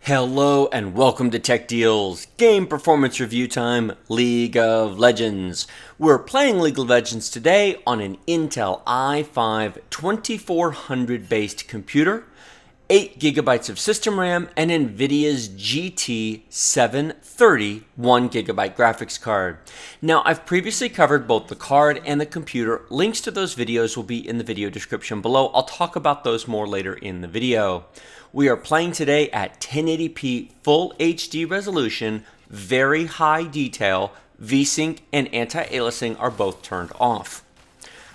Hello and welcome to Tech Deals, game performance review time, League of Legends. We're playing League of Legends today on an Intel i5-2400 based computer, 8 gigabytes of system RAM, and NVIDIA's GT 730 1 gigabyte graphics card. Now, I've previously covered both the card and the computer. Links to those videos will be in the video description below. I'll talk about those more later in the video. We are playing today at 1080p full HD resolution, very high detail, VSync and anti-aliasing are both turned off.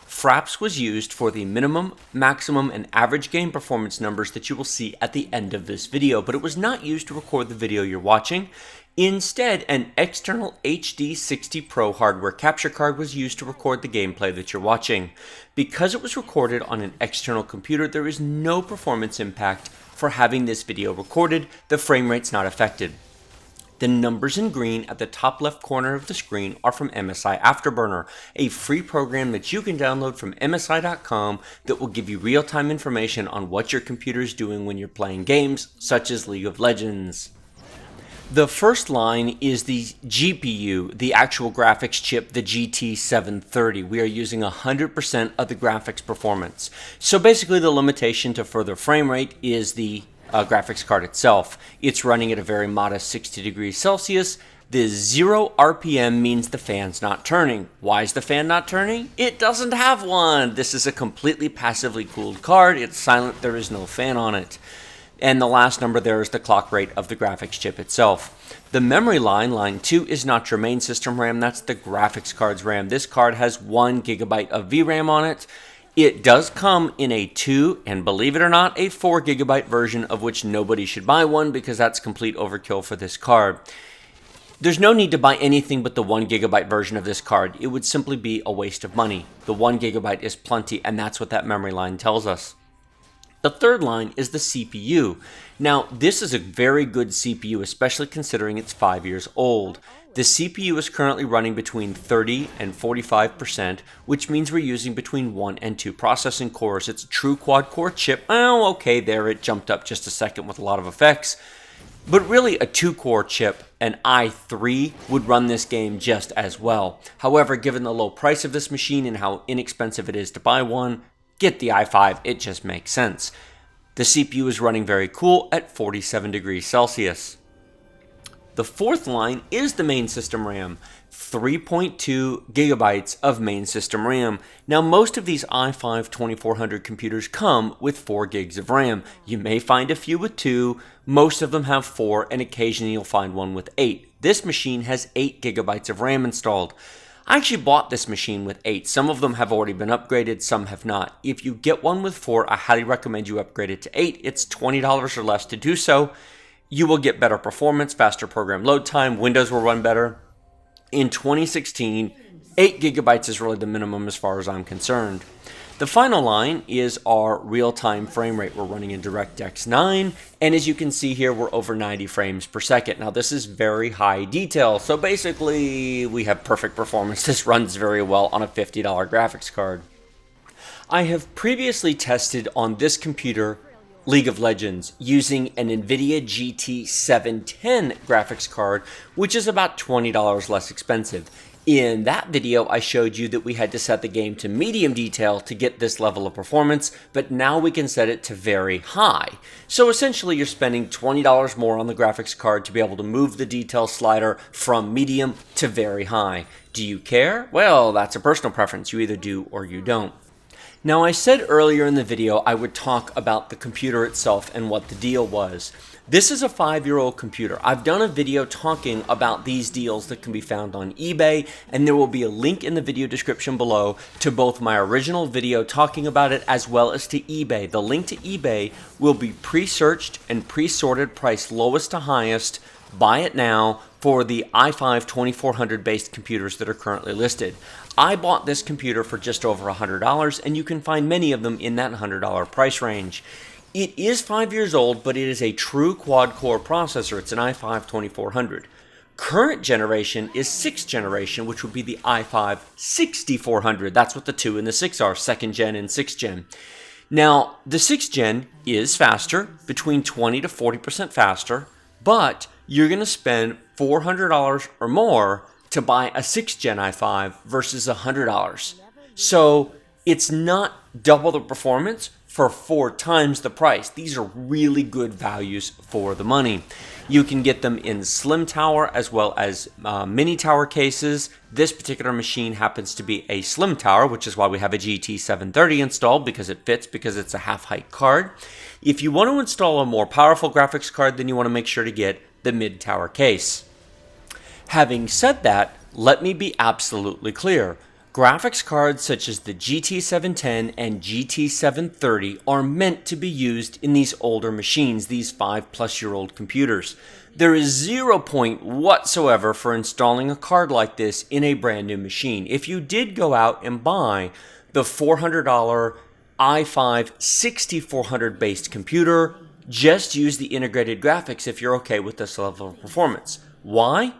Fraps was used for the minimum, maximum, and average game performance numbers that you will see at the end of this video, but it was not used to record the video you're watching. Instead, an external HD60 Pro hardware capture card was used to record the gameplay that you're watching. Because it was recorded on an external computer, there is no performance impact for having this video recorded. The frame rate's not affected. The numbers in green at the top left corner of the screen are from Msi Afterburner, a free program that you can download from MSI.com that will give you real-time information on what your computer is doing when you're playing games such as League of Legends. The first line is the GPU, the actual graphics chip, the GT 730. We are using 100% of the graphics performance. So basically the limitation to further frame rate is the graphics card itself. It's running at a very modest 60 degrees Celsius. The 0 RPM means the fan's not turning. Why is the fan not turning? It doesn't have one. This is a completely passively cooled card. It's silent. There is no fan on it. And the last number there is the clock rate of the graphics chip itself. The memory line, line 2, is not your main system RAM. That's the graphics card's RAM. This card has 1 gigabyte of VRAM on it. It does come in a 2 and, believe it or not, a 4 gigabyte version, of which nobody should buy one because that's complete overkill for this card. There's no need to buy anything but the 1 gigabyte version of this card. It would simply be a waste of money. The 1 gigabyte is plenty, and that's what that memory line tells us. The third line is the CPU. Now, this is a very good CPU, especially considering it's 5 years old. The CPU is currently running between 30 and 45%, which means we're using between 1 and 2 processing cores. It's a true quad-core chip. Oh, okay, there it jumped up just a second with a lot of effects. But really, a 2-core chip, an i3, would run this game just as well. However, given the low price of this machine and how inexpensive it is to buy one, get the i5, it just makes sense. The CPU is running very cool at 47 degrees Celsius. The fourth line is the main system RAM, 3.2 gigabytes of main system RAM. Now, most of these i5-2400 computers come with 4 gigs of RAM. You may find a few with 2, most of them have 4, and occasionally you'll find one with 8. This machine has 8 gigabytes of RAM installed. I actually bought this machine with 8. Some of them have already been upgraded, some have not. If you get one with 4, I highly recommend you upgrade it to 8. It's $20 or less to do so. You will get better performance, faster program load time, Windows will run better. In 2016, 8 gigabytes is really the minimum as far as I'm concerned. The final line is our real-time frame rate. We're running in DirectX 9, and as you can see here, we're over 90 frames per second. Now, this is very high detail, so basically, we have perfect performance. This runs very well on a $50 graphics card. I have previously tested on this computer League of Legends using an NVIDIA GT 710 graphics card, which is about $20 less expensive. In that video, I showed you that we had to set the game to medium detail to get this level of performance, but now we can set it to very high. So essentially, you're spending $20 more on the graphics card to be able to move the detail slider from medium to very high. Do you care? Well, that's a personal preference. You either do or you don't. Now, I said earlier in the video I would talk about the computer itself and what the deal was. This is a 5-year-old computer. I've done a video talking about these deals that can be found on eBay, and there will be a link in the video description below to both my original video talking about it as well as to eBay. The link to eBay will be pre-searched and pre-sorted, priced lowest to highest. Buy it now for the i5-2400 based computers that are currently listed. I bought this computer for just over $100, and you can find many of them in that $100 price range. It is 5 years old, but it is a true quad-core processor. It's an i5-2400. Current generation is 6th generation, which would be the i5-6400. That's what the 2 and the 6 are, 2nd gen and 6th gen. Now, the 6th gen is faster, between 20 to 40% faster. but you're going to spend $400 or more to buy a 6th Gen i5 versus $100. So it's not double the performance for 4 times the price. These are really good values for the money. You can get them in slim tower as well as mini tower cases. This particular machine happens to be a slim tower, which is why we have a GT730 installed, because it fits, because it's a half-height card. If you want to install a more powerful graphics card, then you want to make sure to get the mid-tower case. Having said that, let me be absolutely clear. Graphics cards such as the GT710 and GT730 are meant to be used in these older machines, these 5-plus-year-old computers. There is 0 point whatsoever for installing a card like this in a brand new machine. If you did go out and buy the $400 i5-2400 based computer, just use the integrated graphics if you're okay with this level of performance. Why?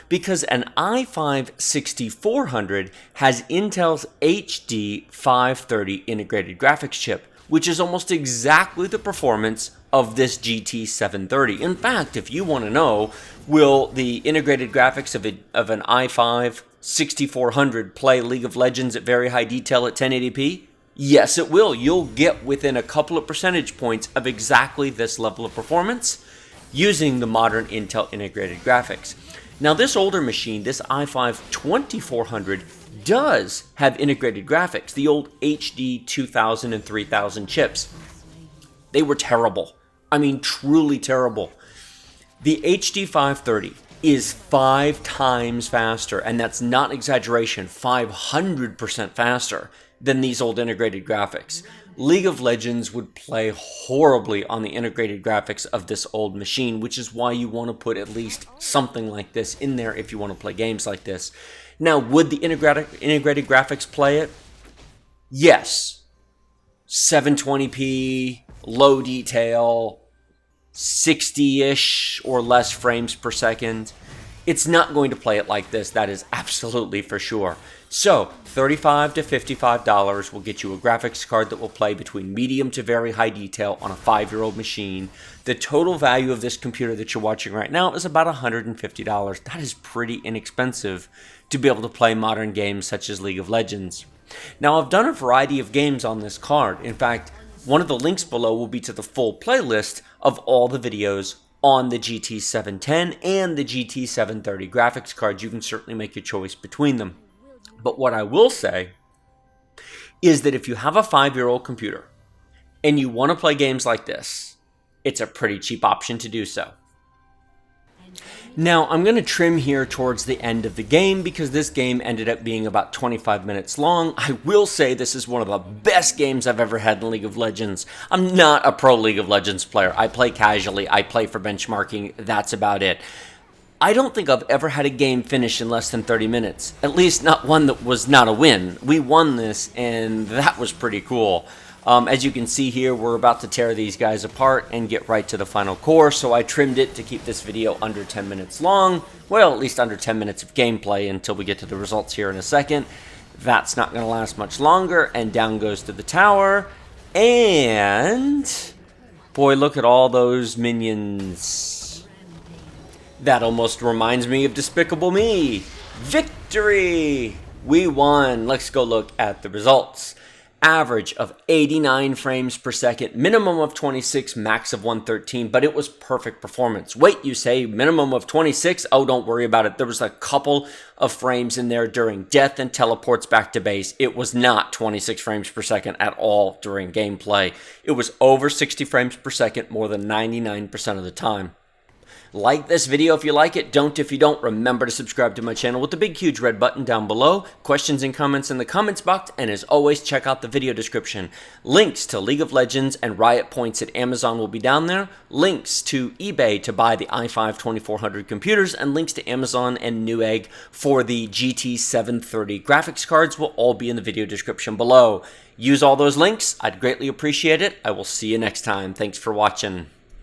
Because an i5-6400 has Intel's HD 530 integrated graphics chip, which is almost exactly the performance of this GT730. In fact, if you want to know, will the integrated graphics of an i5-6400 play League of Legends at very high detail at 1080p? Yes, it will. You'll get within a couple of percentage points of exactly this level of performance using the modern Intel integrated graphics. Now, this older machine, this i5-2400, does have integrated graphics, the old HD 2000 and 3000 chips. They were terrible. I mean, truly terrible. The HD 530 is 5 times faster, and that's not exaggeration, 500% faster than these old integrated graphics. League of Legends would play horribly on the integrated graphics of this old machine, which is why you want to put at least something like this in there if you want to play games like this. Now, would the integrated graphics play it? Yes. 720p, low detail, 60-ish or less frames per second. It's not going to play it like this, that is absolutely for sure. So, $35 to $55 will get you a graphics card that will play between medium to very high detail on a 5-year-old machine. The total value of this computer that you're watching right now is about $150. That is pretty inexpensive to be able to play modern games such as League of Legends. Now, I've done a variety of games on this card. In fact, one of the links below will be to the full playlist of all the videos on the GT710 and the GT730 graphics cards. You can certainly make your choice between them. But what I will say is that if you have a 5-year-old computer and you want to play games like this, it's a pretty cheap option to do so. Now, I'm going to trim here towards the end of the game because this game ended up being about 25 minutes long. I will say this is one of the best games I've ever had in League of Legends. I'm not a pro League of Legends player. I play casually. I play for benchmarking. That's about it. I don't think I've ever had a game finish in less than 30 minutes. At least not one that was not a win. We won this, and that was pretty cool. As you can see here, we're about to tear these guys apart and get right to the final core, so I trimmed it to keep this video under 10 minutes long. Well, at least under 10 minutes of gameplay until we get to the results here in a second. That's not going to last much longer, and down goes to the tower. And boy, look at all those minions. That almost reminds me of Despicable Me. Victory! We won. Let's go look at the results. Average of 89 frames per second, minimum of 26, max of 113, but it was perfect performance. Wait, you say, minimum of 26? Oh, don't worry about it. There was a couple of frames in there during death and teleports back to base. It was not 26 frames per second at all during gameplay. It was over 60 frames per second more than 99% of the time. Like this video if you like it. Don't if you don't. Remember to subscribe to my channel with the big huge red button down below. Questions and comments in the comments box. And as always, check out the video description. Links to League of Legends and Riot Points at Amazon will be down there. Links to eBay to buy the i5-2400 computers. And links to Amazon and Newegg for the GT730 graphics cards will all be in the video description below. Use all those links. I'd greatly appreciate it. I will see you next time. Thanks for watching.